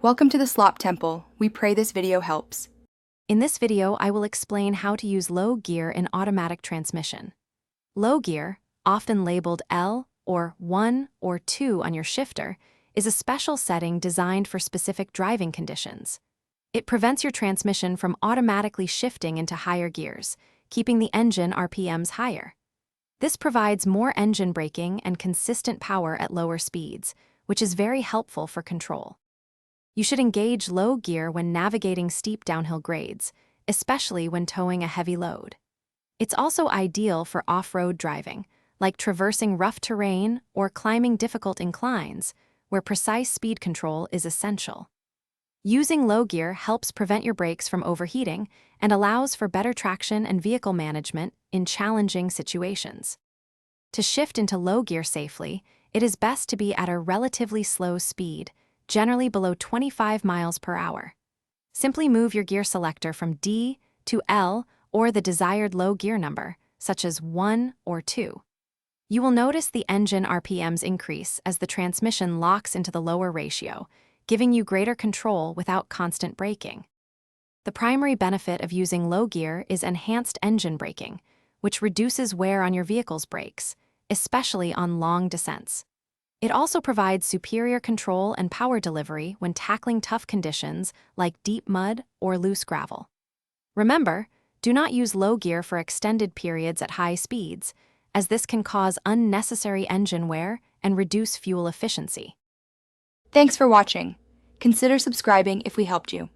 Welcome to the Slop Temple. We pray this video helps. In this video, I will explain how to use low gear in automatic transmission. Low gear, often labeled L or 1 or 2 on your shifter, is a special setting designed for specific driving conditions. It prevents your transmission from automatically shifting into higher gears, keeping the engine RPMs higher. This provides more engine braking and consistent power at lower speeds, which is very helpful for control. You should engage low gear when navigating steep downhill grades, especially when towing a heavy load. It's also ideal for off-road driving, like traversing rough terrain or climbing difficult inclines, where precise speed control is essential. Using low gear helps prevent your brakes from overheating and allows for better traction and vehicle management in challenging situations. To shift into low gear safely, it is best to be at a relatively slow speed, generally below 25 miles per hour. Simply move your gear selector from D to L or the desired low gear number, such as 1 or 2. You will notice the engine RPMs increase as the transmission locks into the lower ratio, giving you greater control without constant braking. The primary benefit of using low gear is enhanced engine braking, which reduces wear on your vehicle's brakes, especially on long descents. It also provides superior control and power delivery when tackling tough conditions like deep mud or loose gravel. Remember, do not use low gear for extended periods at high speeds, as this can cause unnecessary engine wear and reduce fuel efficiency. Thanks for watching. Consider subscribing if we helped you.